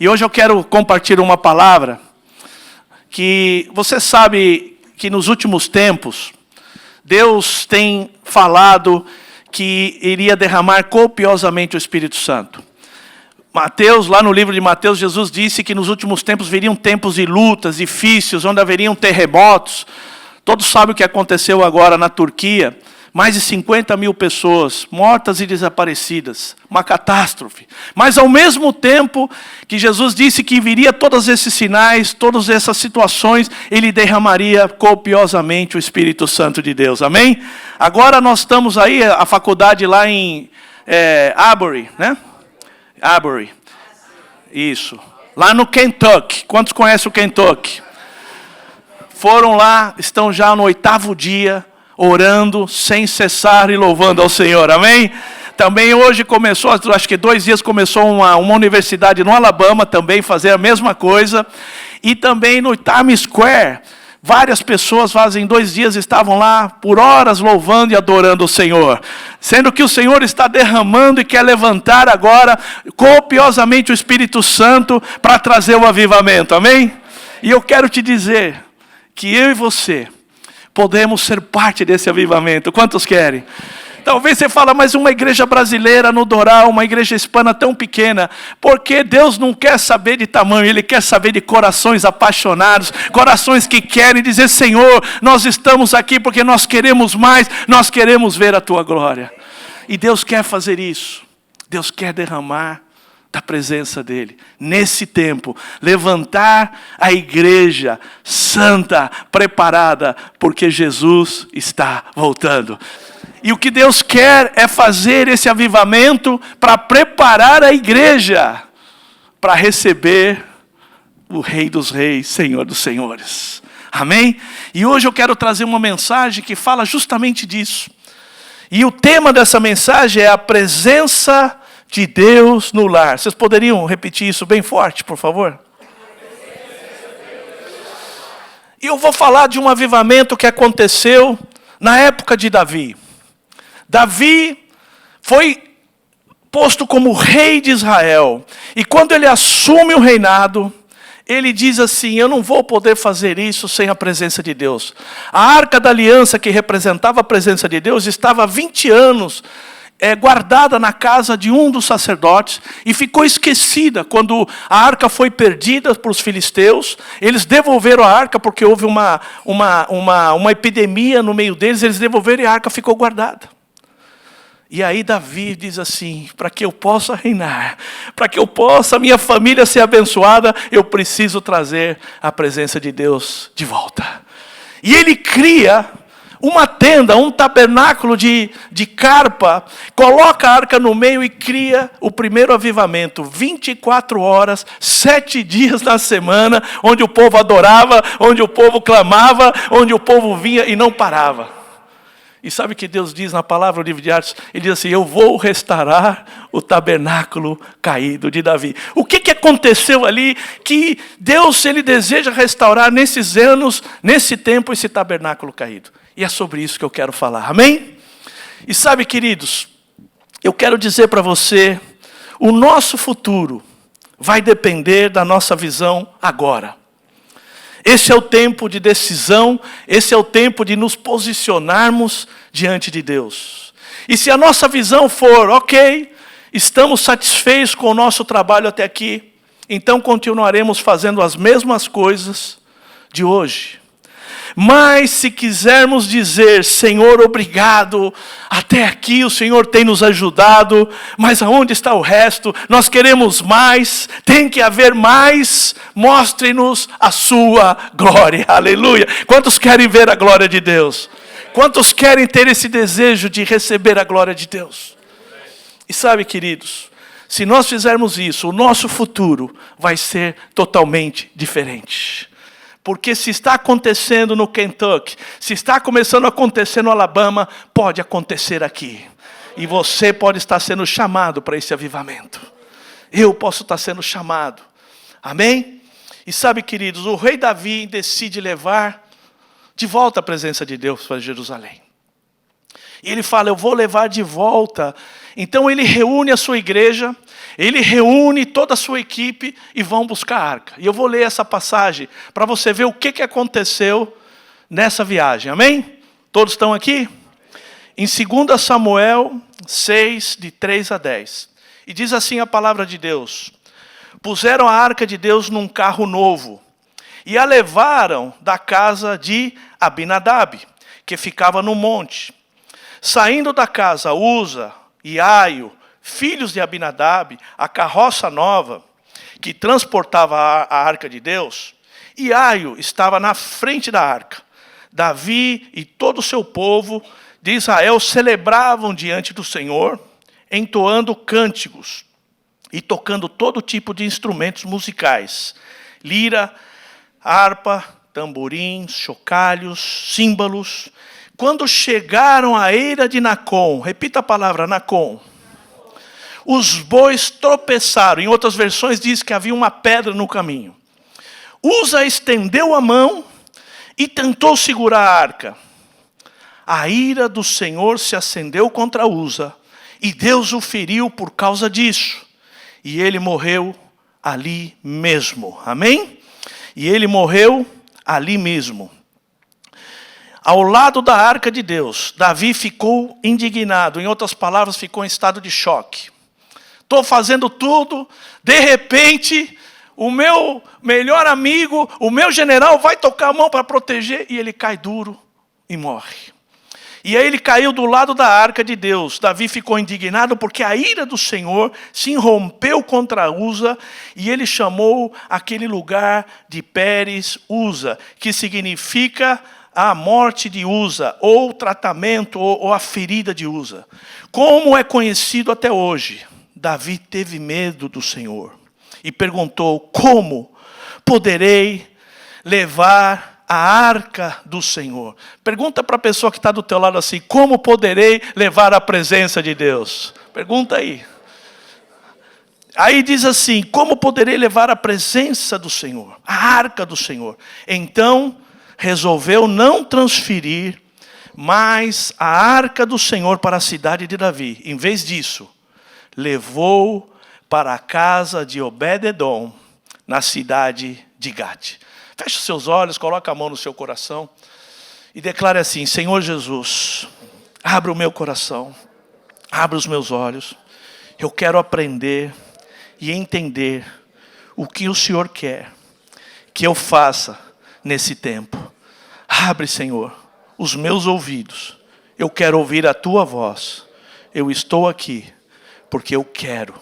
E hoje eu quero compartilhar uma palavra que você sabe que nos últimos tempos, Deus tem falado que iria derramar copiosamente o Espírito Santo. Mateus, lá no livro de Mateus, Jesus disse que nos últimos tempos viriam tempos de lutas difíceis, onde haveriam terremotos. Todos sabem o que aconteceu agora na Turquia. Mais de 50 mil pessoas mortas e desaparecidas. Uma catástrofe. Mas ao mesmo tempo que Jesus disse que viria todos esses sinais, todas essas situações, Ele derramaria copiosamente o Espírito Santo de Deus. Amém? Agora nós estamos aí, a faculdade lá em Arbery, né? Arbery. Isso. Lá no Kentucky. Quantos conhecem o Kentucky? Foram lá, estão já no 8º dia, orando sem cessar e louvando ao Senhor, amém? Também hoje começou, acho que 2 dias começou uma universidade no Alabama também fazer a mesma coisa. E também no Times Square, várias pessoas fazem 2 dias estavam lá por horas louvando e adorando o Senhor. Sendo que o Senhor está derramando e quer levantar agora copiosamente o Espírito Santo para trazer o avivamento, amém? E eu quero te dizer que eu e você podemos ser parte desse avivamento. Quantos querem? Talvez você fale, mas uma igreja brasileira no Doral, uma igreja hispana tão pequena, porque Deus não quer saber de tamanho, Ele quer saber de corações apaixonados, corações que querem dizer, Senhor, nós estamos aqui porque nós queremos mais, nós queremos ver a Tua glória. E Deus quer fazer isso, Deus quer derramar da presença dEle, nesse tempo, levantar a igreja santa, preparada, porque Jesus está voltando. E o que Deus quer é fazer esse avivamento para preparar a igreja, para receber o Rei dos Reis, Senhor dos Senhores. Amém? E hoje eu quero trazer uma mensagem que fala justamente disso. E o tema dessa mensagem é a presença de Deus no lar. Vocês poderiam repetir isso bem forte, por favor? E eu vou falar de um avivamento que aconteceu na época de Davi. Davi foi posto como rei de Israel. E quando ele assume o reinado, ele diz assim, eu não vou poder fazer isso sem a presença de Deus. A arca da aliança que representava a presença de Deus estava há 20 anos guardada na casa de um dos sacerdotes e ficou esquecida quando a arca foi perdida para os filisteus. Eles devolveram a arca porque houve uma epidemia no meio deles, eles devolveram e a arca ficou guardada. E aí Davi diz assim, para que eu possa reinar, para que eu possa, minha família ser abençoada, eu preciso trazer a presença de Deus de volta. E ele cria uma tenda, um tabernáculo de carpa, coloca a arca no meio e cria o primeiro avivamento. 24 horas, 7 dias na semana, onde o povo adorava, onde o povo clamava, onde o povo vinha e não parava. E sabe o que Deus diz na palavra, no livro de Atos? Ele diz assim, eu vou restaurar o tabernáculo caído de Davi. O que aconteceu ali que Deus, Ele deseja restaurar nesses anos, nesse tempo, esse tabernáculo caído? E é sobre isso que eu quero falar, amém? E sabe, queridos, eu quero dizer para você, o nosso futuro vai depender da nossa visão agora. Esse é o tempo de decisão, esse é o tempo de nos posicionarmos diante de Deus. E se a nossa visão for, ok, estamos satisfeitos com o nosso trabalho até aqui, então continuaremos fazendo as mesmas coisas de hoje. Mas se quisermos dizer, Senhor, obrigado, até aqui o Senhor tem nos ajudado, mas aonde está o resto? Nós queremos mais, tem que haver mais, mostre-nos a sua glória, aleluia. Quantos querem ver a glória de Deus? Quantos querem ter esse desejo de receber a glória de Deus? E sabe, queridos, se nós fizermos isso, o nosso futuro vai ser totalmente diferente. Porque se está acontecendo no Kentucky, se está começando a acontecer no Alabama, pode acontecer aqui. E você pode estar sendo chamado para esse avivamento. Eu posso estar sendo chamado. Amém? E sabe, queridos, o rei Davi decide levar de volta a presença de Deus para Jerusalém. E ele fala, eu vou levar de volta. Então ele reúne a sua igreja, Ele reúne toda a sua equipe e vão buscar a arca. E eu vou ler essa passagem para você ver o que aconteceu nessa viagem. Amém? Todos estão aqui? Em 2 Samuel 6, de 3 a 10. E diz assim a palavra de Deus: puseram a arca de Deus num carro novo e a levaram da casa de Abinadab, que ficava no monte. Saindo da casa, Uza e Aio, filhos de Abinadab, a carroça nova que transportava a arca de Deus, e Aio estava na frente da arca. Davi e todo o seu povo de Israel celebravam diante do Senhor, entoando cânticos e tocando todo tipo de instrumentos musicais: lira, harpa, tamborins, chocalhos, símbolos. Quando chegaram à eira de Nacon, repita a palavra Nacon, os bois tropeçaram. Em outras versões diz que havia uma pedra no caminho. Uza estendeu a mão e tentou segurar a arca. A ira do Senhor se acendeu contra Uza, e Deus o feriu por causa disso. E ele morreu ali mesmo. Amém? E ele morreu ali mesmo. Ao lado da arca de Deus, Davi ficou indignado. Em outras palavras, ficou em estado de choque. Estou fazendo tudo, de repente, o meu melhor amigo, o meu general vai tocar a mão para proteger, e ele cai duro e morre. E aí ele caiu do lado da arca de Deus. Davi ficou indignado porque a ira do Senhor se irrompeu contra Uza, e ele chamou aquele lugar de Pérez Uza, que significa a morte de Uza, ou o tratamento, ou a ferida de Uza. Como é conhecido até hoje, Davi teve medo do Senhor e perguntou: como poderei levar a arca do Senhor? Pergunta para a pessoa que está do teu lado assim: como poderei levar a presença de Deus? Pergunta aí. Aí diz assim: como poderei levar a presença do Senhor, a arca do Senhor? Então resolveu não transferir mais a arca do Senhor para a cidade de Davi. Em vez disso, levou para a casa de Obed-edom, na cidade de Gate. Feche os seus olhos, coloque a mão no seu coração e declare assim: Senhor Jesus, abre o meu coração, abre os meus olhos. Eu quero aprender e entender o que o Senhor quer que eu faça nesse tempo. Abre, Senhor, os meus ouvidos. Eu quero ouvir a Tua voz. Eu estou aqui porque eu quero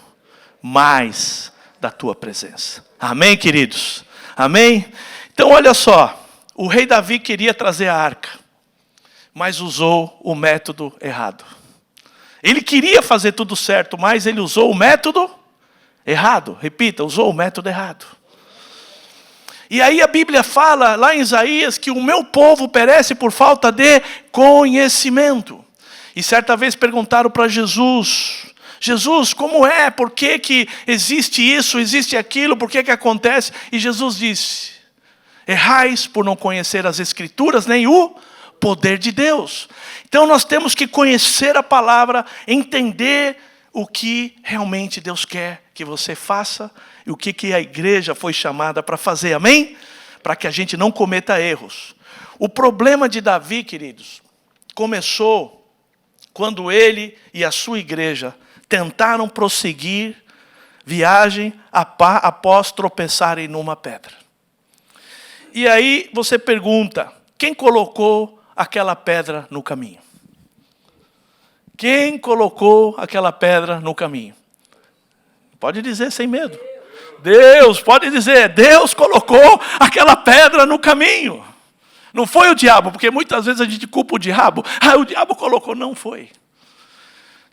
mais da Tua presença. Amém, queridos? Amém? Então, olha só. O rei Davi queria trazer a arca, mas usou o método errado. Ele queria fazer tudo certo, mas ele usou o método errado. Repita, usou o método errado. E aí a Bíblia fala, lá em Isaías, que o meu povo perece por falta de conhecimento. E certa vez perguntaram para Jesus: Jesus, como é? Por que que existe isso, existe aquilo? Por que que acontece? E Jesus disse: errais por não conhecer as Escrituras, nem o poder de Deus. Então nós temos que conhecer a palavra, entender o que realmente Deus quer que você faça e o que a igreja foi chamada para fazer, amém? Para que a gente não cometa erros. O problema de Davi, queridos, começou quando ele e a sua igreja tentaram prosseguir viagem após tropeçarem numa pedra. E aí você pergunta: quem colocou aquela pedra no caminho? Quem colocou aquela pedra no caminho? Pode dizer sem medo. Deus, pode dizer, Deus colocou aquela pedra no caminho. Não foi o diabo, porque muitas vezes a gente culpa o diabo. O diabo colocou, não foi.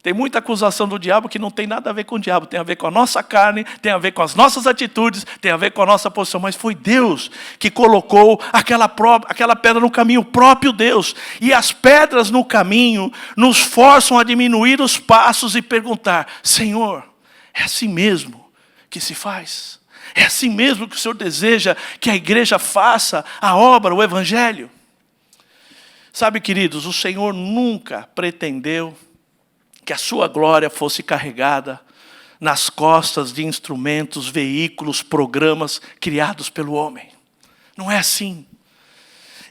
Tem muita acusação do diabo que não tem nada a ver com o diabo. Tem a ver com a nossa carne, tem a ver com as nossas atitudes, tem a ver com a nossa posição. Mas foi Deus que colocou aquela pedra no caminho, o próprio Deus. E as pedras no caminho nos forçam a diminuir os passos e perguntar: Senhor, é assim mesmo que se faz? É assim mesmo que o Senhor deseja que a igreja faça a obra, o evangelho? Sabe, queridos, o Senhor nunca pretendeu que a sua glória fosse carregada nas costas de instrumentos, veículos, programas criados pelo homem. Não é assim.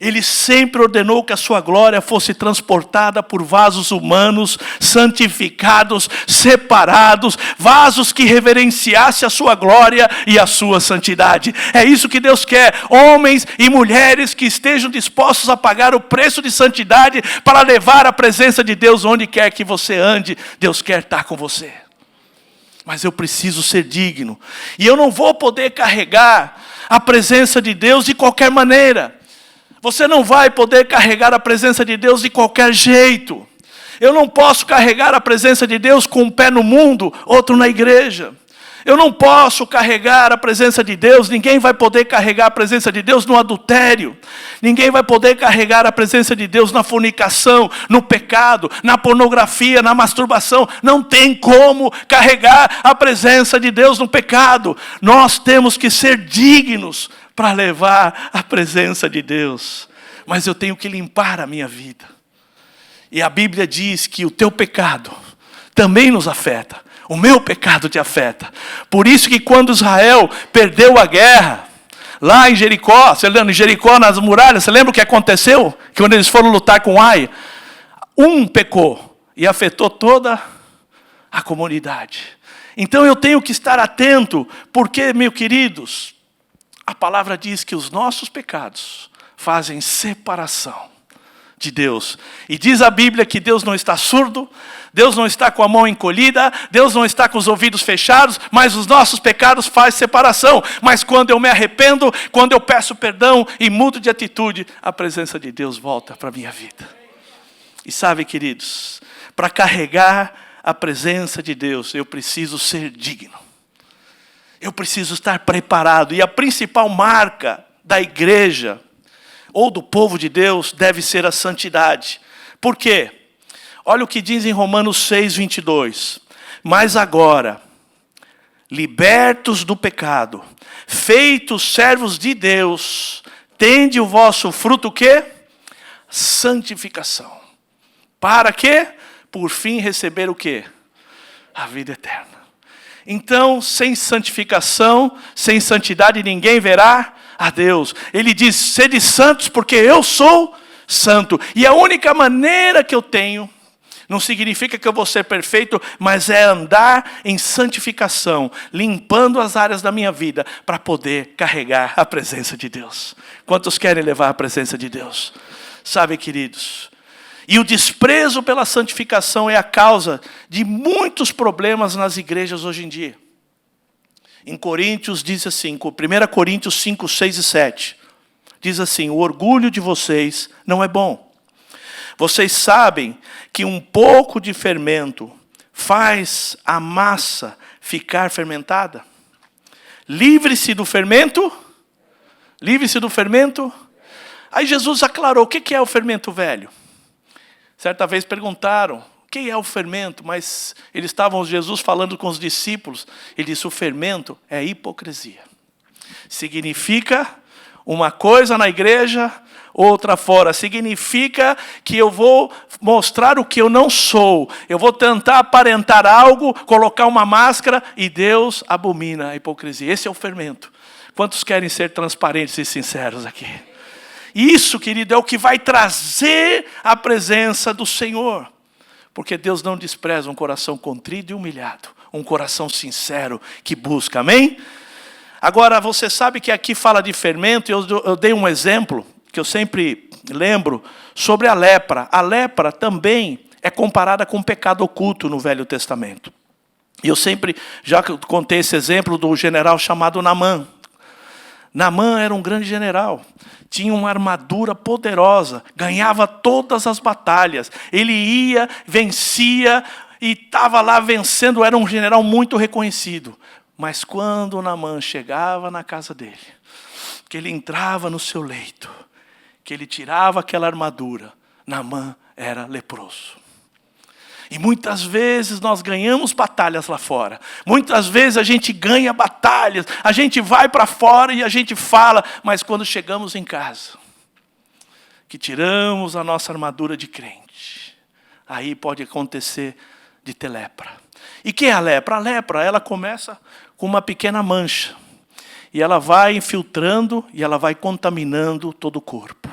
Ele sempre ordenou que a sua glória fosse transportada por vasos humanos, santificados, separados, vasos que reverenciassem a sua glória e a sua santidade. É isso que Deus quer, homens e mulheres que estejam dispostos a pagar o preço de santidade para levar a presença de Deus onde quer que você ande. Deus quer estar com você. Mas eu preciso ser digno. E eu não vou poder carregar a presença de Deus de qualquer maneira. Você não vai poder carregar a presença de Deus de qualquer jeito. Eu não posso carregar a presença de Deus com um pé no mundo, outro na igreja. Eu não posso carregar a presença de Deus, ninguém vai poder carregar a presença de Deus no adultério. Ninguém vai poder carregar a presença de Deus na fornicação, no pecado, na pornografia, na masturbação. Não tem como carregar a presença de Deus no pecado. Nós temos que ser dignos para levar a presença de Deus. Mas eu tenho que limpar a minha vida. E a Bíblia diz que o teu pecado também nos afeta. O meu pecado te afeta. Por isso que quando Israel perdeu a guerra, lá em Jericó, você lembra, em Jericó, nas muralhas, você lembra o que aconteceu? Que quando eles foram lutar com Ai, um pecou e afetou toda a comunidade. Então eu tenho que estar atento, porque, meus queridos, a palavra diz que os nossos pecados fazem separação de Deus. E diz a Bíblia que Deus não está surdo, Deus não está com a mão encolhida, Deus não está com os ouvidos fechados, mas os nossos pecados fazem separação. Mas quando eu me arrependo, quando eu peço perdão e mudo de atitude, a presença de Deus volta para a minha vida. E sabe, queridos, para carregar a presença de Deus, eu preciso ser digno. Eu preciso estar preparado. E a principal marca da igreja, ou do povo de Deus, deve ser a santidade. Por quê? Olha o que diz em Romanos 6, 22. Mas agora, libertos do pecado, feitos servos de Deus, tende o vosso fruto o quê? Santificação. Para quê? Por fim receber o quê? A vida eterna. Então, sem santificação, sem santidade, ninguém verá a Deus. Ele diz, sede santos porque eu sou santo. E a única maneira que eu tenho, não significa que eu vou ser perfeito, mas é andar em santificação, limpando as áreas da minha vida, para poder carregar a presença de Deus. Quantos querem levar a presença de Deus? Sabe, queridos, e o desprezo pela santificação é a causa de muitos problemas nas igrejas hoje em dia. Em Coríntios diz assim, 1 Coríntios 5, 6 e 7. Diz assim, o orgulho de vocês não é bom. Vocês sabem que um pouco de fermento faz a massa ficar fermentada? Livre-se do fermento. Livre-se do fermento. Aí Jesus aclarou, o que é o fermento velho? Certa vez perguntaram, o que é o fermento? Mas eles estavam, Jesus falando com os discípulos. Ele disse, o fermento é hipocrisia. Significa uma coisa na igreja, outra fora. Significa que eu vou mostrar o que eu não sou. Eu vou tentar aparentar algo, colocar uma máscara, e Deus abomina a hipocrisia. Esse é o fermento. Quantos querem ser transparentes e sinceros aqui? Isso, querido, é o que vai trazer a presença do Senhor. Porque Deus não despreza um coração contrito e humilhado. Um coração sincero que busca, amém? Agora, você sabe que aqui fala de fermento, e eu dei um exemplo, que eu sempre lembro, sobre a lepra. A lepra também é comparada com um pecado oculto no Velho Testamento. E eu sempre já contei esse exemplo do general chamado Naamã. Naamã era um grande general, tinha uma armadura poderosa, ganhava todas as batalhas. Ele ia, vencia e estava lá vencendo, era um general muito reconhecido. Mas quando Naamã chegava na casa dele, que ele entrava no seu leito, que ele tirava aquela armadura, Naamã era leproso. E muitas vezes nós ganhamos batalhas lá fora. Muitas vezes a gente ganha batalhas, a gente vai para fora e a gente fala, mas quando chegamos em casa, que tiramos a nossa armadura de crente, aí pode acontecer de ter lepra. E que é a lepra? A lepra, ela começa com uma pequena mancha. E ela vai infiltrando e ela vai contaminando todo o corpo.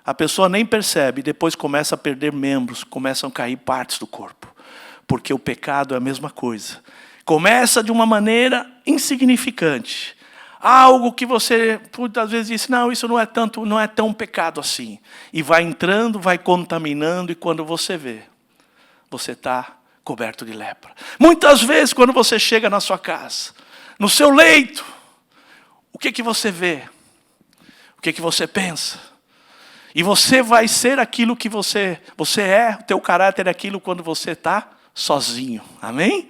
A pessoa nem percebe, depois começa a perder membros, começam a cair partes do corpo. Porque o pecado é a mesma coisa. Começa de uma maneira insignificante. Algo que você, muitas vezes, diz, não, isso não é tão pecado assim. E vai entrando, vai contaminando, e quando você vê, você está coberto de lepra. Muitas vezes, quando você chega na sua casa, no seu leito, o que você vê? O que você pensa? E você vai ser aquilo que você é, o teu caráter é aquilo quando você está sozinho. Amém?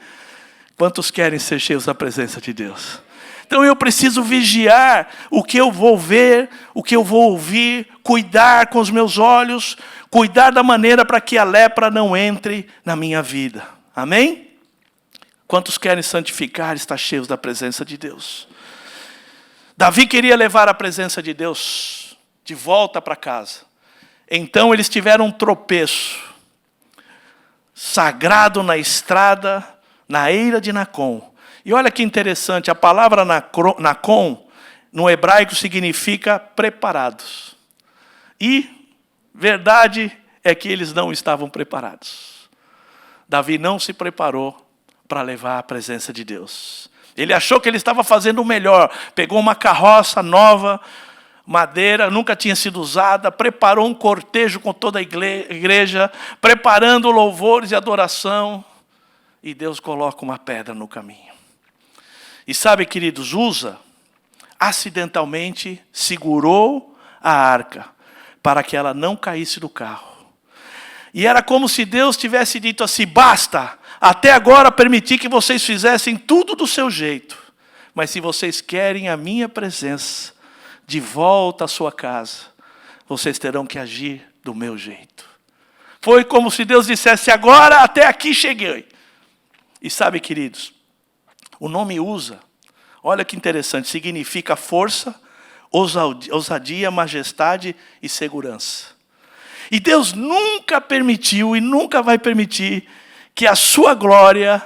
Quantos querem ser cheios da presença de Deus? Então eu preciso vigiar o que eu vou ver, o que eu vou ouvir, cuidar com os meus olhos, cuidar da maneira para que a lepra não entre na minha vida. Amém? Quantos querem santificar e estar cheios da presença de Deus? Davi queria levar a presença de Deus de volta para casa. Então eles tiveram um tropeço. Sagrado na estrada, na eira de Nacon. E olha que interessante, a palavra Nacon, no hebraico, significa preparados. E verdade é que eles não estavam preparados. Davi não se preparou para levar a presença de Deus. Ele achou que ele estava fazendo o melhor. Pegou uma carroça nova, madeira, nunca tinha sido usada, preparou um cortejo com toda a igreja, preparando louvores e adoração. E Deus coloca uma pedra no caminho. E sabe, queridos, Uza acidentalmente segurou a arca para que ela não caísse do carro. E era como se Deus tivesse dito assim, basta, até agora permiti que vocês fizessem tudo do seu jeito. Mas se vocês querem a minha presença de volta à sua casa, vocês terão que agir do meu jeito. Foi como se Deus dissesse, agora até aqui cheguei. E sabe, queridos, o nome Uza, olha que interessante, significa força, ousadia, majestade e segurança. E Deus nunca permitiu e nunca vai permitir que a sua glória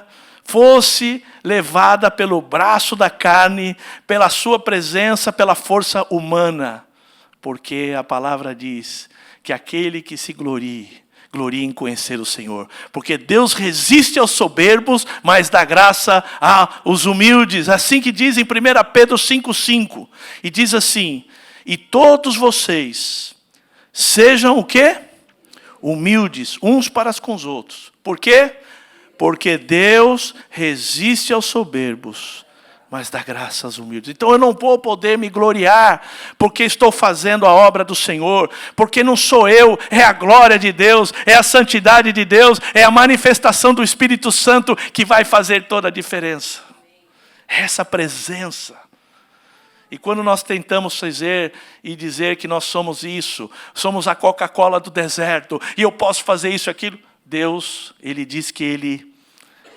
fosse levada pelo braço da carne, pela sua presença, pela força humana. Porque a palavra diz que aquele que se glorie em conhecer o Senhor. Porque Deus resiste aos soberbos, mas dá graça aos humildes. Assim que diz em 1 Pedro 5,5. E diz assim, e todos vocês sejam o quê? Humildes, uns para com os outros. Por quê? Porque Deus resiste aos soberbos, mas dá graça aos humildes. Então eu não vou poder me gloriar, porque estou fazendo a obra do Senhor, porque não sou eu, é a glória de Deus, é a santidade de Deus, é a manifestação do Espírito Santo que vai fazer toda a diferença. Essa presença. E quando nós tentamos fazer e dizer que nós somos isso, somos a Coca-Cola do deserto, e eu posso fazer isso e aquilo, Deus, Ele diz que Ele,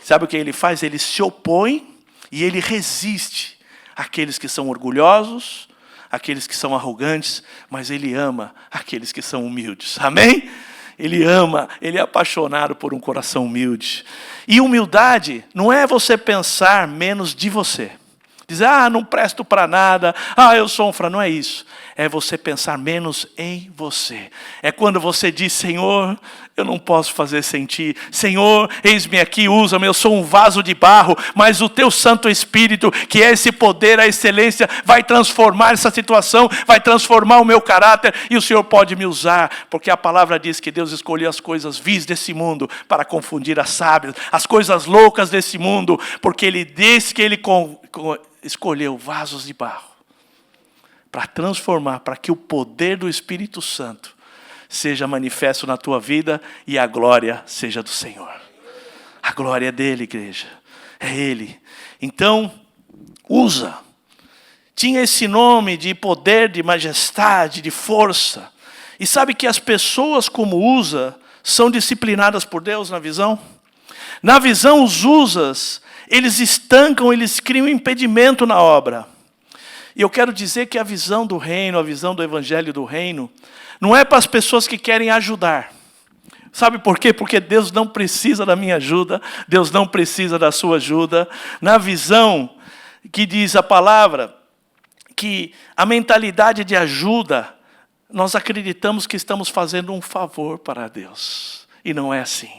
sabe o que Ele faz? Ele se opõe e Ele resiste àqueles que são orgulhosos, àqueles que são arrogantes, mas Ele ama aqueles que são humildes. Amém? Ele ama, Ele é apaixonado por um coração humilde. E humildade não é você pensar menos de você. Dizer, não presto para nada, eu sou um fraco. Não é isso. É você pensar menos em você. É quando você diz, Senhor, eu não posso fazer sem ti. Senhor, eis-me aqui, usa-me, eu sou um vaso de barro, mas o teu Santo Espírito, que é esse poder, a excelência, vai transformar essa situação, vai transformar o meu caráter, e o Senhor pode me usar, porque a palavra diz que Deus escolheu as coisas vis desse mundo para confundir as sábias, as coisas loucas desse mundo, porque Ele disse que Ele escolheu vasos de barro para transformar, para que o poder do Espírito Santo seja manifesto na tua vida e a glória seja do Senhor. A glória é dele, igreja. É Ele. Então, Uza tinha esse nome de poder, de majestade, de força. E sabe que as pessoas como Uza são disciplinadas por Deus na visão? Na visão, os Uzas, eles estancam, eles criam impedimento na obra. E eu quero dizer que a visão do reino, a visão do evangelho do reino, não é para as pessoas que querem ajudar. Sabe por quê? Porque Deus não precisa da minha ajuda, Deus não precisa da sua ajuda. Na visão que diz a palavra, que a mentalidade de ajuda, nós acreditamos que estamos fazendo um favor para Deus. E não é assim.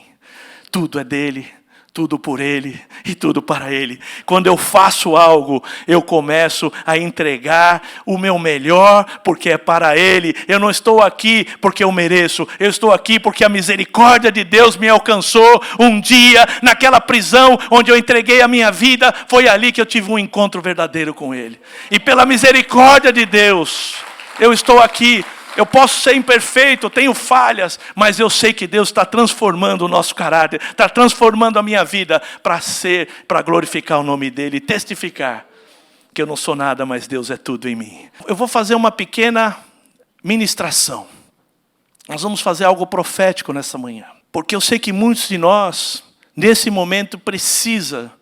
Tudo é dele, tudo por ele e tudo para ele. Quando eu faço algo, eu começo a entregar o meu melhor, porque é para ele. Eu não estou aqui porque eu mereço. Eu estou aqui porque a misericórdia de Deus me alcançou um dia, naquela prisão onde eu entreguei a minha vida. Foi ali que eu tive um encontro verdadeiro com ele. E pela misericórdia de Deus, eu estou aqui. Eu posso ser imperfeito, tenho falhas, mas eu sei que Deus está transformando o nosso caráter, está transformando a minha vida para glorificar o nome dEle, e testificar que eu não sou nada, mas Deus é tudo em mim. Eu vou fazer uma pequena ministração. Nós vamos fazer algo profético nessa manhã, porque eu sei que muitos de nós, nesse momento, precisa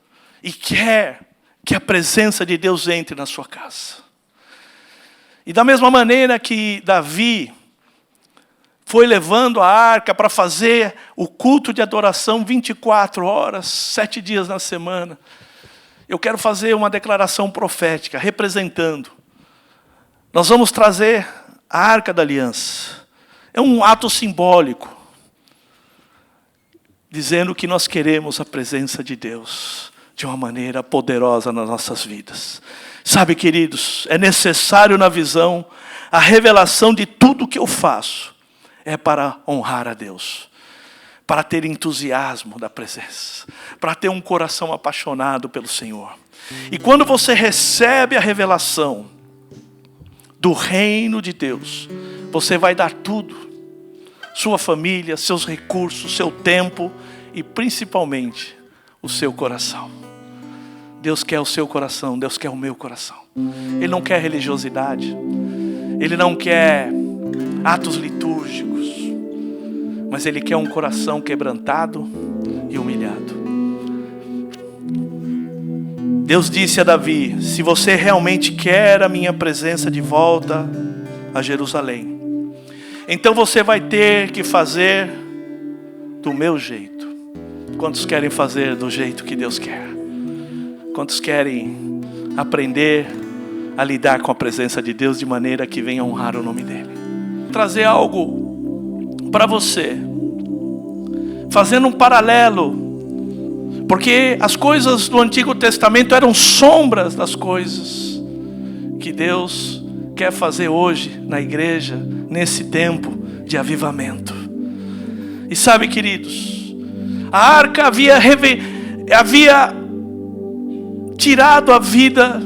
e quer que a presença de Deus entre na sua casa. E da mesma maneira que Davi foi levando a arca para fazer o culto de adoração 24 horas, 7 dias na semana, eu quero fazer uma declaração profética, representando. Nós vamos trazer a arca da aliança. É um ato simbólico, dizendo que nós queremos a presença de Deus de uma maneira poderosa nas nossas vidas. Sabe, queridos, é necessário na visão, a revelação de tudo que eu faço é para honrar a Deus, para ter entusiasmo da presença, para ter um coração apaixonado pelo Senhor. E quando você recebe a revelação do reino de Deus, você vai dar tudo, sua família, seus recursos, seu tempo e principalmente o seu coração. Deus quer o seu coração, Deus quer o meu coração. Ele não quer religiosidade, Ele não quer atos litúrgicos, mas Ele quer um coração quebrantado e humilhado. Deus disse a Davi: se você realmente quer a minha presença de volta a Jerusalém, então você vai ter que fazer do meu jeito. Quantos querem fazer do jeito que Deus quer? Quantos querem aprender a lidar com a presença de Deus de maneira que venha honrar o nome dEle? Vou trazer algo para você, fazendo um paralelo, porque as coisas do Antigo Testamento eram sombras das coisas que Deus quer fazer hoje na igreja, nesse tempo de avivamento. E sabe, queridos, a arca havia tirado a vida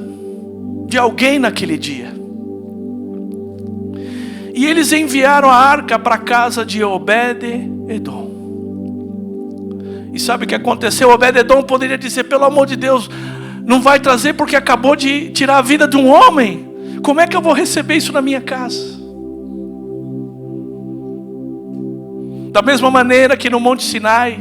de alguém naquele dia. E eles enviaram a arca para a casa de Obed-edom. E sabe o que aconteceu? Obed-edom poderia dizer: pelo amor de Deus, não vai trazer porque acabou de tirar a vida de um homem. Como é que eu vou receber isso na minha casa? Da mesma maneira que no Monte Sinai,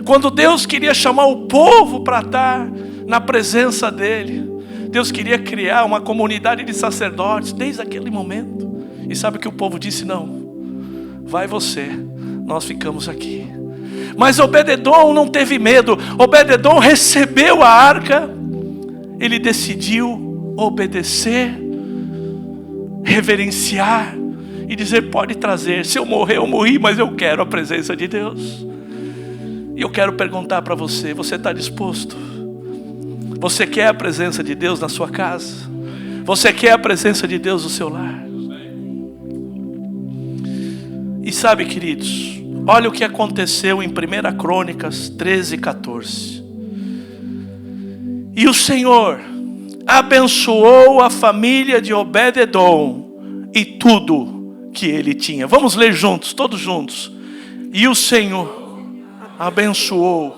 quando Deus queria chamar o povo para estar na presença dEle, Deus queria criar uma comunidade de sacerdotes desde aquele momento. E sabe o que o povo disse? Não, vai você, nós ficamos aqui. Mas Obed-edom não teve medo. Obed-edom recebeu a arca, ele decidiu obedecer, reverenciar e dizer: pode trazer, se eu morrer eu morri, mas eu quero a presença de Deus. E eu quero perguntar para você: você está disposto? Você quer a presença de Deus na sua casa? Você quer a presença de Deus no seu lar? E sabe, queridos, olha o que aconteceu em 1 Crônicas 13:14. E o Senhor abençoou a família de Obed-edom e tudo que ele tinha. Vamos ler juntos, todos juntos. E o Senhor abençoou.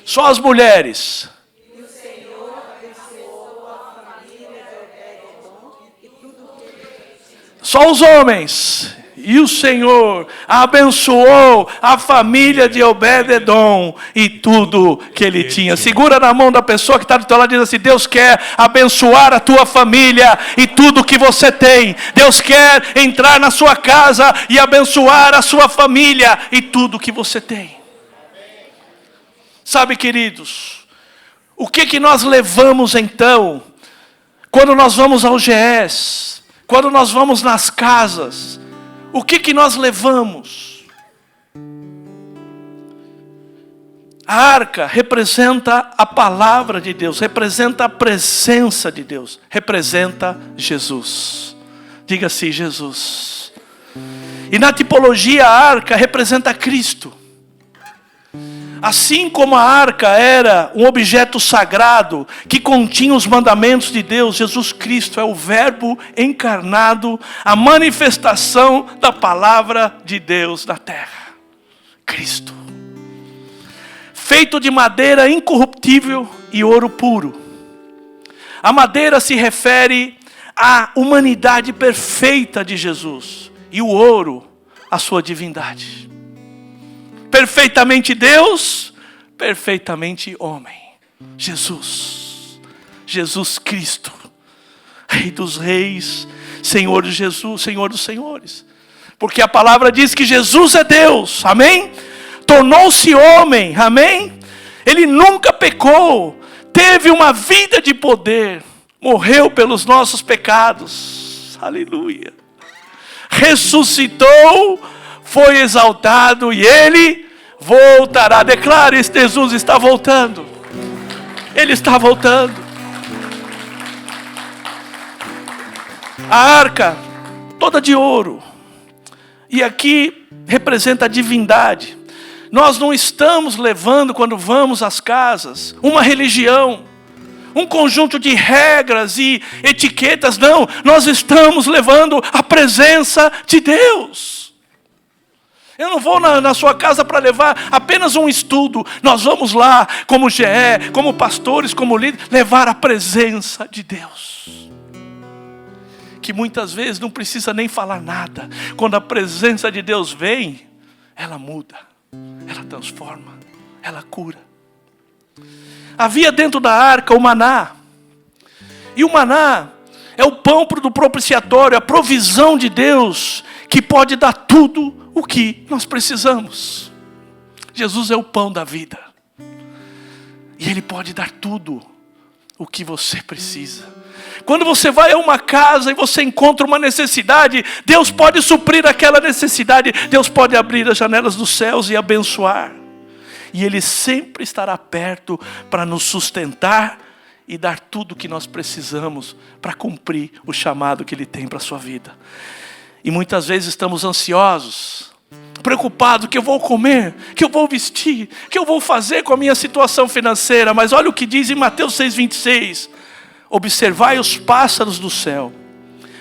Só as mulheres. E o Senhor abençoou a família de Obed-edom e tudo que ele tinha. Só os homens. E o Senhor abençoou a família de Obed-edom e tudo que ele tinha. Segura na mão da pessoa que está do teu lado e diz assim: Deus quer abençoar a tua família e tudo que você tem. Deus quer entrar na sua casa e abençoar a sua família e tudo que você tem. Sabe, queridos, o que nós levamos então, quando nós vamos ao GES, quando nós vamos nas casas? O que nós levamos? A arca representa a palavra de Deus, representa a presença de Deus, representa Jesus. Diga assim: Jesus. E na tipologia, a arca representa Cristo. Assim como a arca era um objeto sagrado que continha os mandamentos de Deus, Jesus Cristo é o Verbo encarnado, a manifestação da palavra de Deus na terra. Cristo. Feito de madeira incorruptível e ouro puro. A madeira se refere à humanidade perfeita de Jesus e o ouro à sua divindade. Perfeitamente Deus, perfeitamente homem. Jesus Cristo, Rei dos reis, Senhor de Jesus, Senhor dos senhores. Porque a palavra diz que Jesus é Deus, amém? Tornou-se homem, amém? Ele nunca pecou, teve uma vida de poder, morreu pelos nossos pecados, aleluia. Ressuscitou, foi exaltado e ele voltará. Declare: Jesus está voltando. Ele está voltando. A arca toda de ouro. E aqui representa a divindade. Nós não estamos levando, quando vamos às casas, uma religião, um conjunto de regras e etiquetas. Não, nós estamos levando a presença de Deus. Eu não vou na sua casa para levar apenas um estudo. Nós vamos lá, como GE, como pastores, como líderes, levar a presença de Deus. Que muitas vezes não precisa nem falar nada. Quando a presença de Deus vem, ela muda, ela transforma, ela cura. Havia dentro da arca o maná. E o maná é o pão do propiciatório, a provisão de Deus, que pode dar tudo o que nós precisamos. Jesus é o pão da vida. E Ele pode dar tudo o que você precisa. Quando você vai a uma casa e você encontra uma necessidade, Deus pode suprir aquela necessidade. Deus pode abrir as janelas dos céus e abençoar. E Ele sempre estará perto para nos sustentar e dar tudo o que nós precisamos para cumprir o chamado que Ele tem para a sua vida. E muitas vezes estamos ansiosos, preocupados: o que eu vou comer, o que eu vou vestir, o que eu vou fazer com a minha situação financeira. Mas olha o que diz em Mateus 6,26. Observai os pássaros do céu.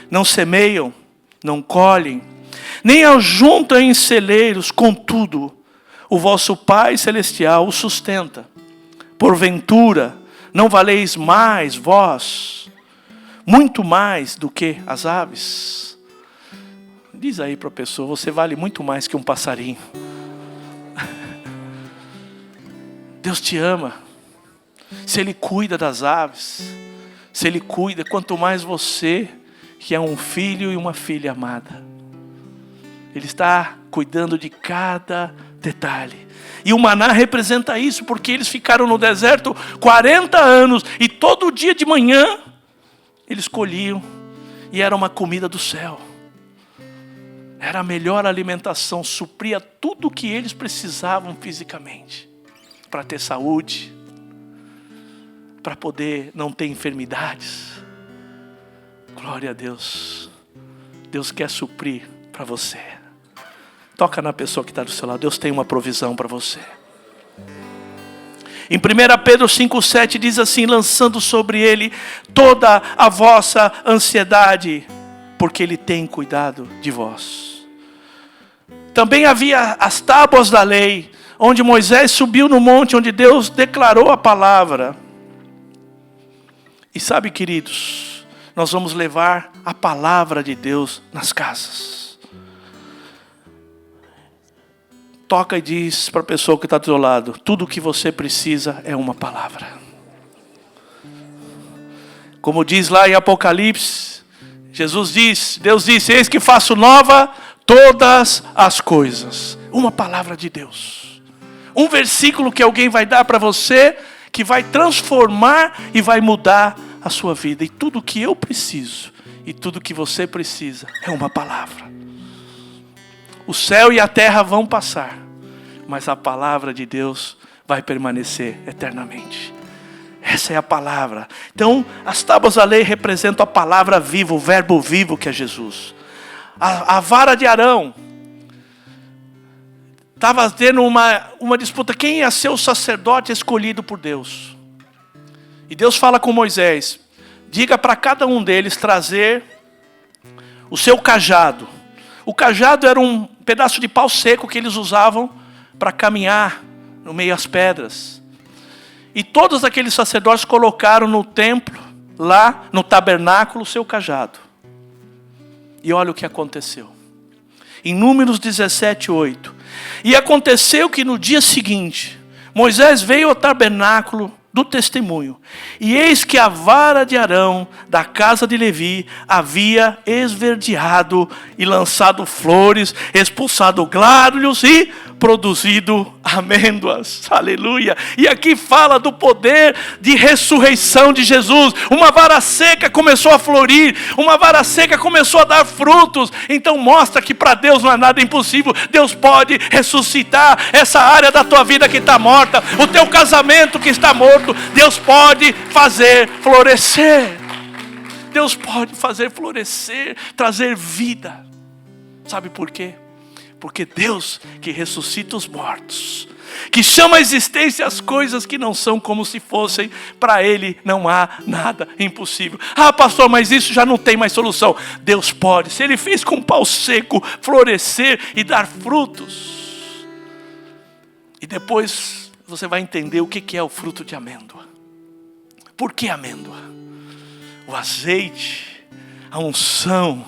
Não semeiam, não colhem, nem ajuntam em celeiros. Contudo, o vosso Pai Celestial os sustenta. Porventura, não valeis mais vós, muito mais do que as aves? Diz aí para a pessoa: você vale muito mais que um passarinho. Deus te ama. Se Ele cuida das aves, se Ele cuida, quanto mais você, que é um filho e uma filha amada. Ele está cuidando de cada detalhe. E o maná representa isso, porque eles ficaram no deserto 40 anos. E todo dia de manhã, eles colhiam. E era uma comida do céu. Era a melhor alimentação, supria tudo o que eles precisavam fisicamente. Para ter saúde, para poder não ter enfermidades. Glória a Deus. Deus quer suprir para você. Toca na pessoa que está do seu lado. Deus tem uma provisão para você. Em 1 Pedro 5,7 diz assim: lançando sobre Ele toda a vossa ansiedade, porque Ele tem cuidado de vós. Também havia as tábuas da lei, onde Moisés subiu no monte, onde Deus declarou a palavra. E sabe, queridos, nós vamos levar a palavra de Deus nas casas. Toca e diz para a pessoa que está do seu lado: tudo o que você precisa é uma palavra. Como diz lá em Apocalipse, Deus disse: eis que faço nova todas as coisas. Uma palavra de Deus. Um versículo que alguém vai dar para você, que vai transformar e vai mudar a sua vida. E tudo que eu preciso, e tudo que você precisa, é uma palavra. O céu e a terra vão passar, mas a palavra de Deus vai permanecer eternamente. Essa é a palavra. Então, as tábuas da lei representam a palavra viva, o verbo vivo que é Jesus. A vara de Arão estava tendo uma disputa. Quem ia ser o sacerdote escolhido por Deus? E Deus fala com Moisés: diga para cada um deles trazer o seu cajado. O cajado era um pedaço de pau seco que eles usavam para caminhar no meio das pedras. E todos aqueles sacerdotes colocaram no templo, lá no tabernáculo, o seu cajado. E olha o que aconteceu. Em Números 17:8. E aconteceu que no dia seguinte, Moisés veio ao tabernáculo do testemunho. E eis que a vara de Arão, da casa de Levi, havia esverdeado e lançado flores, expulsado gládulos e produzido amêndoas. Aleluia. E aqui fala do poder de ressurreição de Jesus. Uma vara seca começou a florir, uma vara seca começou a dar frutos. Então mostra que para Deus não é nada impossível. Deus pode ressuscitar essa área da tua vida que está morta, o teu casamento que está morto. Deus pode fazer florescer. Deus pode fazer florescer, trazer vida. Sabe por quê? Porque Deus que ressuscita os mortos, que chama a existência as coisas que não são como se fossem, para Ele não há nada impossível. Ah, pastor, mas isso já não tem mais solução. Deus pode. Se Ele fez com o pau seco florescer e dar frutos. E depois você vai entender o que é o fruto de amêndoa. Por que amêndoa? O azeite, a unção.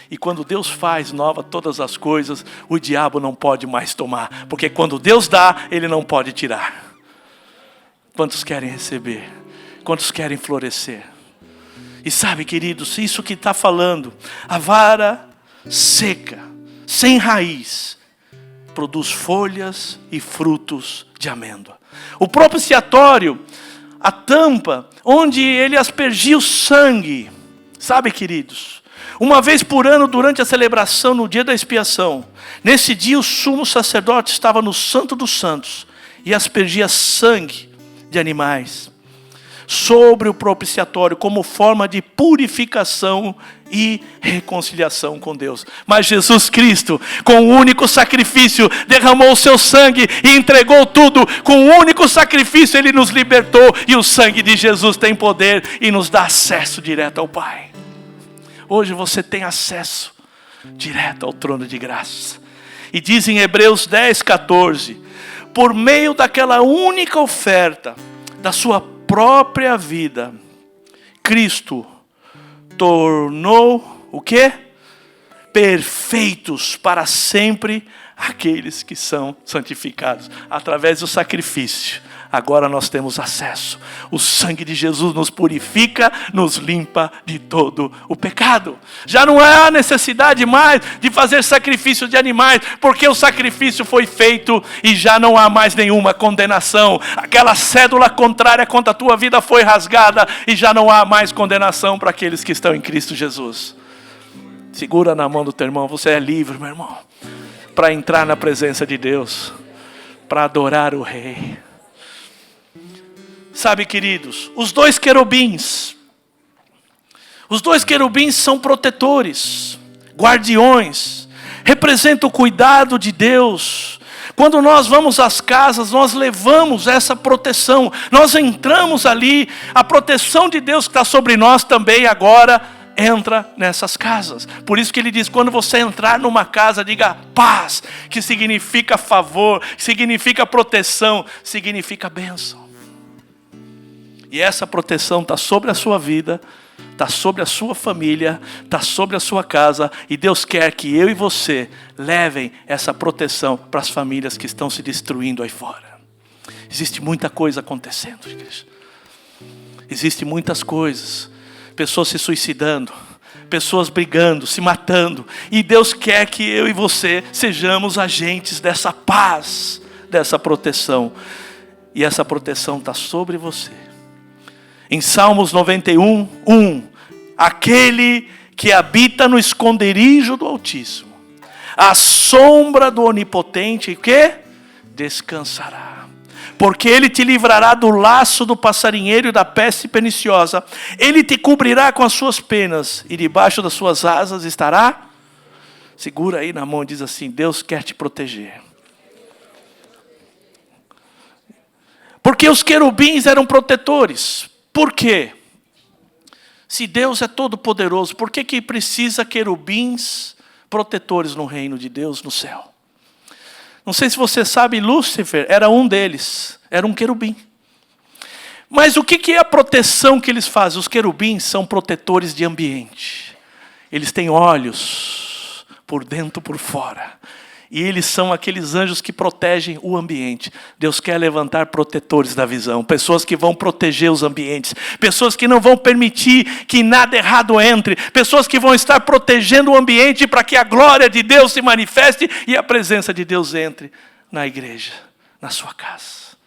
E quando Deus faz nova todas as coisas, o diabo não pode mais tomar. Porque quando Deus dá, Ele não pode tirar. Quantos querem receber? Quantos querem florescer? E sabe, queridos, isso que está falando, a vara seca, sem raiz, produz folhas e frutos de amêndoa. O propiciatório, a tampa, onde ele aspergia o sangue. Sabe, queridos, uma vez por ano, durante a celebração, no dia da expiação, nesse dia o sumo sacerdote estava no Santo dos Santos e aspergia sangue de animais sobre o propiciatório como forma de purificação e reconciliação com Deus. Mas Jesus Cristo, com um único sacrifício, derramou o seu sangue e entregou tudo. Com um único sacrifício Ele nos libertou, e o sangue de Jesus tem poder e nos dá acesso direto ao Pai. Hoje você tem acesso direto ao trono de graça. E diz em Hebreus 10:14, por meio daquela única oferta da sua própria vida, Cristo tornou o quê? Perfeitos para sempre aqueles que são santificados. Através do sacrifício, agora nós temos acesso. O sangue de Jesus nos purifica, nos limpa de todo o pecado. Já não há necessidade mais de fazer sacrifício de animais, porque o sacrifício foi feito e já não há mais nenhuma condenação. Aquela cédula contrária contra a tua vida foi rasgada e já não há mais condenação para aqueles que estão em Cristo Jesus. Segura na mão do teu irmão, você é livre, meu irmão, para entrar na presença de Deus, para adorar o Rei. Sabe, queridos, os dois querubins são protetores, guardiões, representam o cuidado de Deus. Quando nós vamos às casas, nós levamos essa proteção, nós entramos ali, a proteção de Deus que está sobre nós também agora entra nessas casas. Por isso que ele diz, quando você entrar numa casa, diga paz, que significa favor, significa proteção, significa bênção. E essa proteção está sobre a sua vida, está sobre a sua família, está sobre a sua casa. E Deus quer que eu e você levem essa proteção para as famílias que estão se destruindo aí fora. Existe muita coisa acontecendo, igreja. Existem muitas coisas. Pessoas se suicidando, pessoas brigando, se matando. E Deus quer que eu e você sejamos agentes dessa paz, dessa proteção. E essa proteção está sobre você. Em Salmos 91, 1. Aquele que habita no esconderijo do Altíssimo, à sombra do Onipotente, o quê? Descansará. Porque Ele te livrará do laço do passarinheiro e da peste perniciosa. Ele te cobrirá com as suas penas, e debaixo das suas asas estará. Segura aí na mão e diz assim: Deus quer te proteger. Porque os querubins eram protetores. Por quê? Se Deus é todo poderoso, por que precisa querubins protetores no reino de Deus, no céu? Não sei se você sabe, Lúcifer era um deles, era um querubim. Mas o que é a proteção que eles fazem? Os querubins são protetores de ambiente. Eles têm olhos por dentro e por fora. E eles são aqueles anjos que protegem o ambiente. Deus quer levantar protetores da visão. Pessoas que vão proteger os ambientes. Pessoas que não vão permitir que nada errado entre. Pessoas que vão estar protegendo o ambiente para que a glória de Deus se manifeste e a presença de Deus entre na igreja, na sua casa.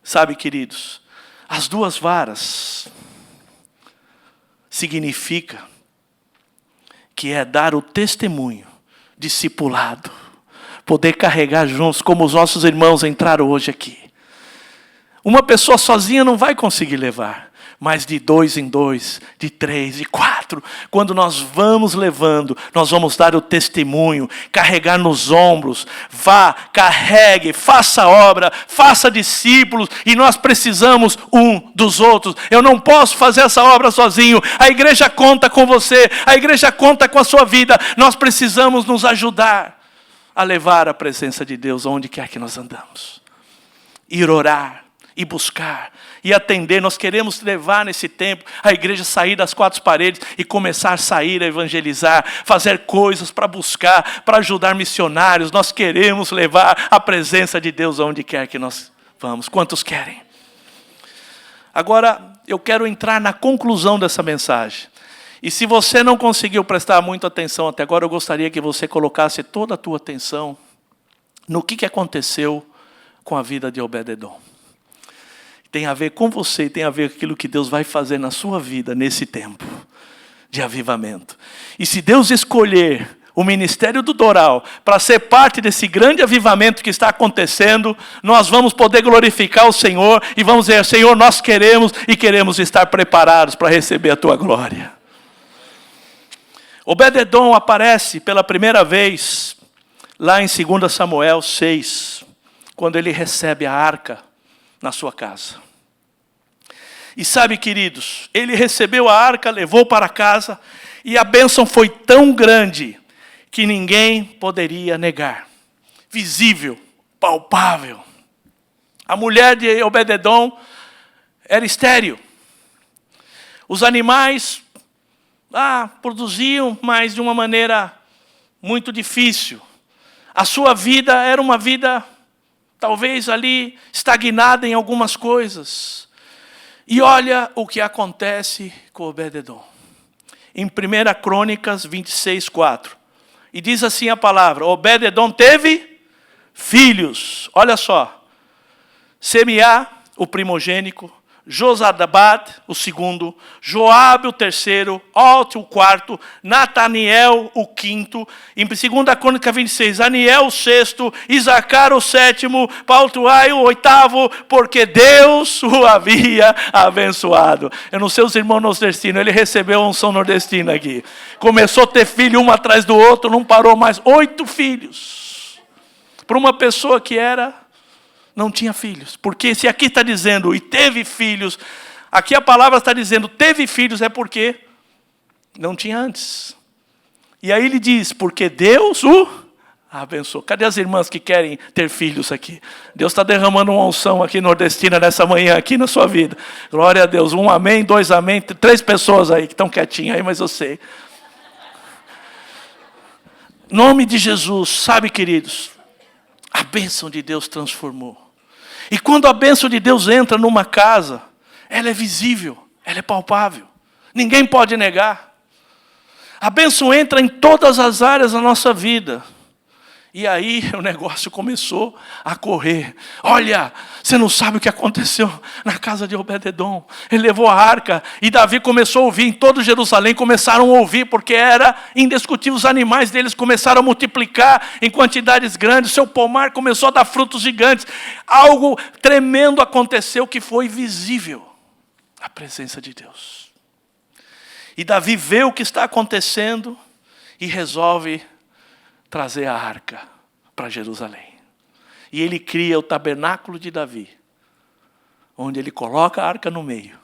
Sabe, queridos, as duas varas significa que é dar o testemunho discipulado, poder carregar juntos, como os nossos irmãos entraram hoje aqui. Uma pessoa sozinha não vai conseguir levar, mas de 2 em 2, de 3, de 4, quando nós vamos levando, nós vamos dar o testemunho, carregar nos ombros. Vá, carregue, faça a obra, faça discípulos, e nós precisamos um dos outros. Eu não posso fazer essa obra sozinho. A igreja conta com você, a igreja conta com a sua vida. Nós precisamos nos ajudar a levar a presença de Deus aonde quer que nós andamos. Ir orar, e buscar, e atender. Nós queremos levar nesse tempo a igreja sair das 4 paredes e começar a sair a evangelizar, fazer coisas para buscar, para ajudar missionários. Nós queremos levar a presença de Deus aonde quer que nós vamos. Quantos querem? Agora, eu quero entrar na conclusão dessa mensagem. E se você não conseguiu prestar muita atenção até agora, eu gostaria que você colocasse toda a tua atenção no que aconteceu com a vida de Obed-edom. Tem a ver com você, tem a ver com aquilo que Deus vai fazer na sua vida nesse tempo de avivamento. E se Deus escolher o ministério do Doral para ser parte desse grande avivamento que está acontecendo, nós vamos poder glorificar o Senhor e vamos dizer: Senhor, nós queremos e queremos estar preparados para receber a tua glória. Obed-edom aparece pela primeira vez lá em 2 Samuel 6, quando ele recebe a arca na sua casa. E sabe, queridos, ele recebeu a arca, levou para casa, e a bênção foi tão grande que ninguém poderia negar. Visível, palpável. A mulher de Obed-edom era estéril. Os animais produziam, mas de uma maneira muito difícil. A sua vida era uma vida talvez ali estagnada em algumas coisas. E olha o que acontece com Obed-edom. Em 1 Crônicas 26, 4. E diz assim a palavra: Obed-edom teve filhos. Olha só. Semiá, o primogênito. Josabad, o segundo, Joabe, o terceiro, Olte, o quarto, Nataniel, o quinto, em 2 Crônica 26, Aniel, o sexto, Isacar, o sétimo, Paltuai, o oitavo, porque Deus o havia abençoado. Eu não sei os irmãos nordestinos, ele recebeu a unção nordestina aqui. Começou a ter filho um atrás do outro, não parou mais. 8 filhos. Para uma pessoa que não tinha filhos. Porque se aqui está dizendo, e teve filhos, aqui a palavra está dizendo, teve filhos, é porque não tinha antes. E aí ele diz, porque Deus o Abençoa. Cadê as irmãs que querem ter filhos aqui? Deus está derramando uma unção aqui nordestina nessa manhã, aqui na sua vida. Glória a Deus. 1 amém, 2 amém. 3 pessoas aí que estão quietinhas aí, mas eu sei. Em nome de Jesus, sabe, queridos, a bênção de Deus transformou. E quando a bênção de Deus entra numa casa, ela é visível, ela é palpável. Ninguém pode negar. A bênção entra em todas as áreas da nossa vida. E aí o negócio começou a correr. Olha, você não sabe o que aconteceu na casa de Obed-edom. Ele levou a arca e Davi começou a ouvir. Em todo Jerusalém começaram a ouvir, porque era indiscutível. Os animais deles começaram a multiplicar em quantidades grandes. Seu pomar começou a dar frutos gigantes. Algo tremendo aconteceu que foi visível. A presença de Deus. E Davi vê o que está acontecendo e resolve trazer a arca para Jerusalém. E ele cria o tabernáculo de Davi, onde ele coloca a arca no meio.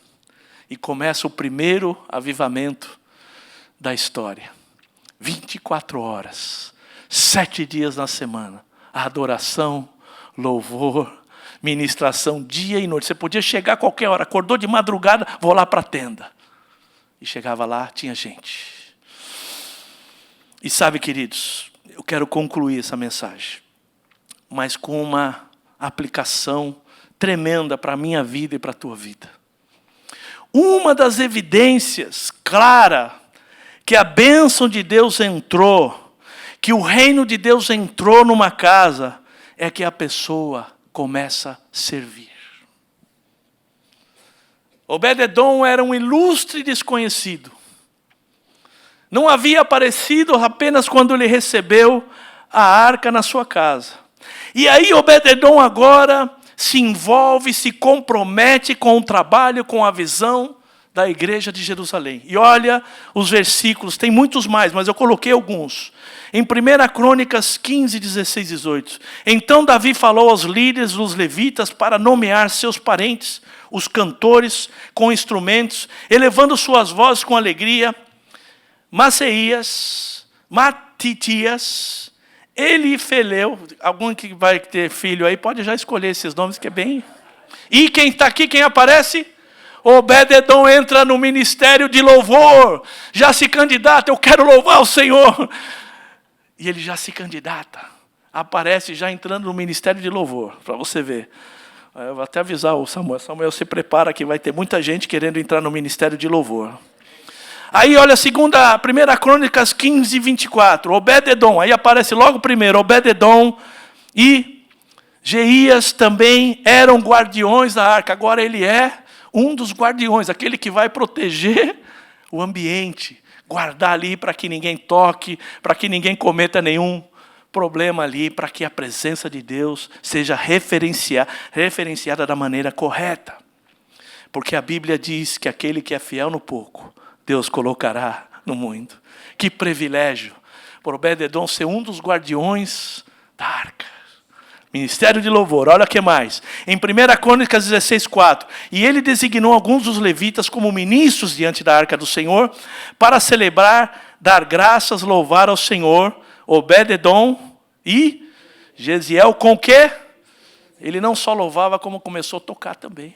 E começa o primeiro avivamento da história. 24 horas, 7 dias na semana. A adoração, louvor, ministração dia e noite. Você podia chegar a qualquer hora, acordou de madrugada, vou lá para a tenda. E chegava lá, tinha gente. E sabe, queridos, eu quero concluir essa mensagem, mas com uma aplicação tremenda para a minha vida e para a tua vida. Uma das evidências clara que a bênção de Deus entrou, que o reino de Deus entrou numa casa, é que a pessoa começa a servir. Obed-edom era um ilustre desconhecido. Não havia aparecido apenas quando ele recebeu a arca na sua casa. E aí Obed-edom agora se envolve, se compromete com o trabalho, com a visão da igreja de Jerusalém. E olha os versículos, tem muitos mais, mas eu coloquei alguns. Em 1 Crônicas 15, 16 e 18. Então Davi falou aos líderes dos levitas para nomear seus parentes, os cantores com instrumentos, elevando suas vozes com alegria, Maceias, Matitias, Elifeleu, algum que vai ter filho aí, pode já escolher esses nomes que é bem... E quem está aqui, quem aparece? Obed-edom entra no ministério de louvor, já se candidata, eu quero louvar o Senhor. E ele já se candidata, aparece já entrando no ministério de louvor, para você ver. Eu vou até avisar o Samuel, se prepara que vai ter muita gente querendo entrar no ministério de louvor. Aí olha, 1 Crônicas 15, 24, Obed-edom, aí aparece logo primeiro, Obed-edom e Jeías também eram guardiões da arca. Agora ele é um dos guardiões, aquele que vai proteger o ambiente, guardar ali para que ninguém toque, para que ninguém cometa nenhum problema ali, para que a presença de Deus seja referenciada da maneira correta. Porque a Bíblia diz que aquele que é fiel no pouco, Deus colocará no muito. Que privilégio por Obed-edom ser um dos guardiões da arca. Ministério de louvor, olha o que mais. Em 1 Crônicas 16, 4. E ele designou alguns dos levitas como ministros diante da arca do Senhor, para celebrar, dar graças, louvar ao Senhor, Obed-edom e Jeziel com o quê? Ele não só louvava, como começou a tocar também.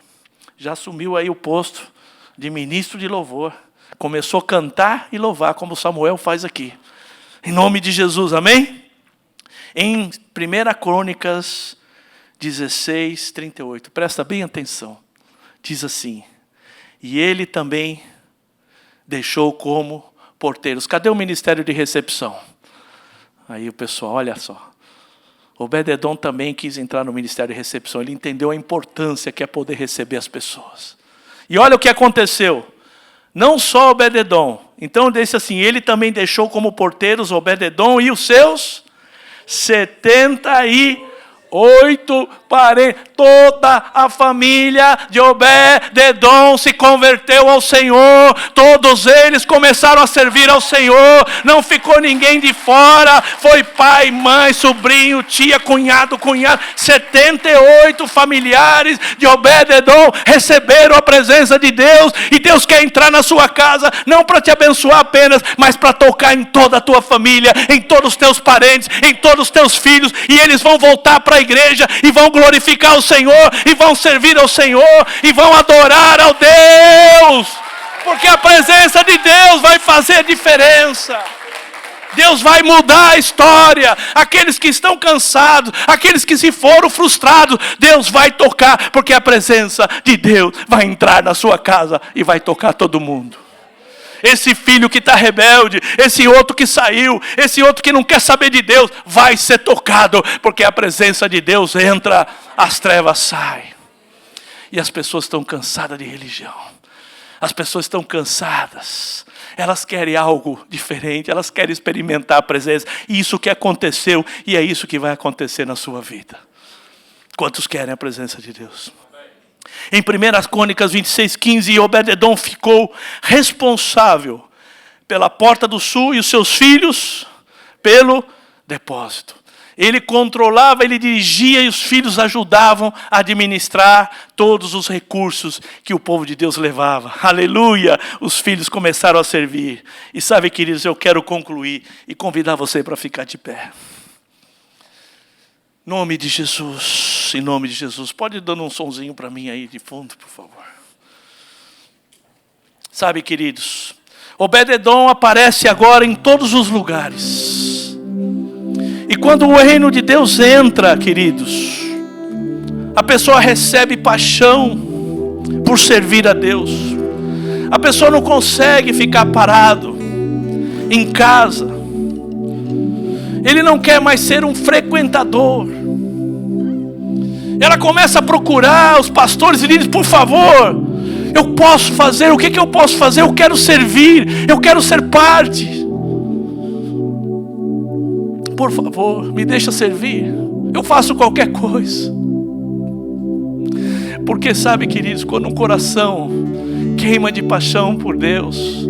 Já assumiu aí o posto de ministro de louvor. Começou a cantar e louvar, como Samuel faz aqui. Em nome de Jesus, amém? Em 1 Crônicas 16, 38. Presta bem atenção. Diz assim. E ele também deixou como porteiros. Cadê o ministério de recepção? Aí o pessoal, olha só. Obed-edom também quis entrar no ministério de recepção. Ele entendeu a importância que é poder receber as pessoas. E olha o que aconteceu. Não só Obed-edom. Então disse assim, ele também deixou como porteiros Obed-edom e os seus 78 8 parentes, toda a família de Obed-edom se converteu ao Senhor. Todos eles começaram a servir ao Senhor. Não ficou ninguém de fora. Foi pai, mãe, sobrinho, tia, cunhado. 78 familiares de Obed-edom receberam a presença de Deus. E Deus quer entrar na sua casa, não para te abençoar apenas, mas para tocar em toda a tua família, em todos os teus parentes, em todos os teus filhos. E eles vão voltar para a igreja e vão glorificar o Senhor, e vão servir ao Senhor, e vão adorar ao Deus, porque a presença de Deus vai fazer a diferença. Deus vai mudar a história. Aqueles que estão cansados, aqueles que se foram frustrados, Deus vai tocar, porque a presença de Deus vai entrar na sua casa e vai tocar todo mundo. Esse filho que está rebelde, esse outro que saiu, esse outro que não quer saber de Deus, vai ser tocado, porque a presença de Deus entra, as trevas saem. E as pessoas estão cansadas de religião. As pessoas estão cansadas. Elas querem algo diferente, elas querem experimentar a presença. E isso que aconteceu, e é isso que vai acontecer na sua vida. Quantos querem a presença de Deus? Em 1 Crônicas 26:15, Obed-edom ficou responsável pela porta do sul e os seus filhos pelo depósito. Ele controlava, ele dirigia e os filhos ajudavam a administrar todos os recursos que o povo de Deus levava. Aleluia! Os filhos começaram a servir. E sabe, queridos, eu quero concluir e convidar você para ficar de pé. Em nome de Jesus, em nome de Jesus. Pode dar um sonzinho para mim aí de fundo, por favor. Sabe, queridos, Obed-edom aparece agora em todos os lugares. E quando o reino de Deus entra, queridos, a pessoa recebe paixão por servir a Deus. A pessoa não consegue ficar parado em casa. Ele não quer mais ser um frequentador. Ela começa a procurar os pastores e diz: por favor, eu posso fazer, o que eu posso fazer? Eu quero servir, eu quero ser parte. Por favor, me deixa servir. Eu faço qualquer coisa. Porque sabe, queridos, quando um coração queima de paixão por Deus,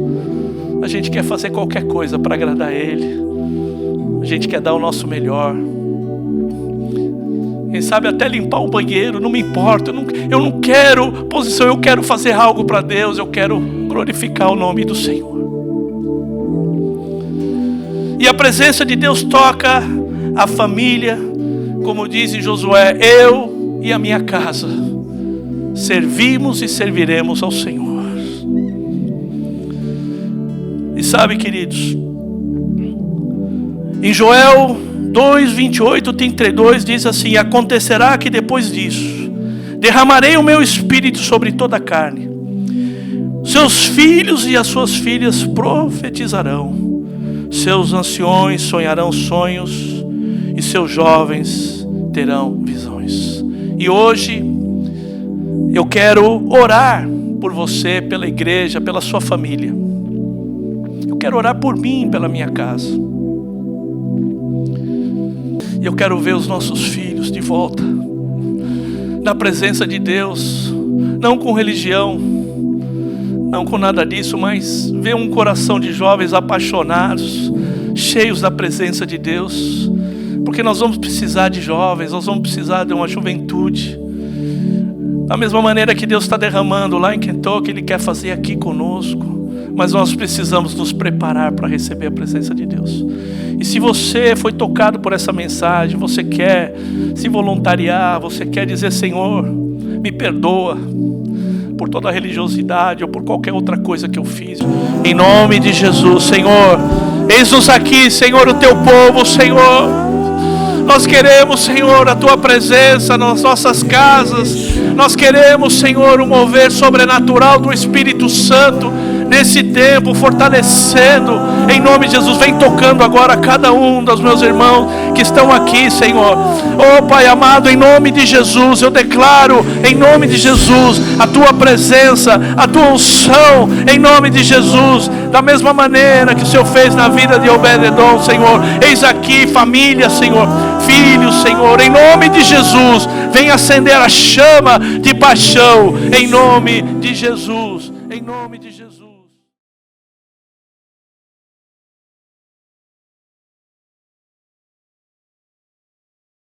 a gente quer fazer qualquer coisa para agradar Ele. A gente quer dar o nosso melhor. Quem sabe até limpar o banheiro, não me importa. Eu não quero posição, eu quero fazer algo para Deus. Eu quero glorificar o nome do Senhor. E a presença de Deus toca a família. Como diz em Josué: eu e a minha casa servimos e serviremos ao Senhor. E sabe, queridos, em Joel 2:28-32 diz assim: acontecerá que depois disso derramarei o meu espírito sobre toda a carne. Seus filhos e as suas filhas profetizarão, seus anciões sonharão sonhos e seus jovens terão visões. E hoje eu quero orar por você, pela igreja, pela sua família. Eu quero orar por mim, pela minha casa. E eu quero ver os nossos filhos de volta na presença de Deus, não com religião, não com nada disso, mas ver um coração de jovens apaixonados, cheios da presença de Deus. Porque nós vamos precisar de jovens, nós vamos precisar de uma juventude. Da mesma maneira que Deus está derramando lá em Kentucky, Ele quer fazer aqui conosco. Mas nós precisamos nos preparar para receber a presença de Deus. E se você foi tocado por essa mensagem, você quer se voluntariar, você quer dizer: Senhor, me perdoa por toda a religiosidade ou por qualquer outra coisa que eu fiz. Em nome de Jesus, Senhor, eis-nos aqui, Senhor, o Teu povo, Senhor. Nós queremos, Senhor, a Tua presença nas nossas casas. Nós queremos, Senhor, um mover sobrenatural do Espírito Santo nesse tempo, fortalecendo, em nome de Jesus. Vem tocando agora cada um dos meus irmãos que estão aqui, Senhor. Oh Pai amado, em nome de Jesus, eu declaro, em nome de Jesus, a Tua presença, a Tua unção, em nome de Jesus, da mesma maneira que o Senhor fez na vida de Obed-edom, Senhor. Eis aqui família, Senhor, filhos, Senhor, em nome de Jesus, vem acender a chama de paixão, em nome de Jesus, em nome de Jesus.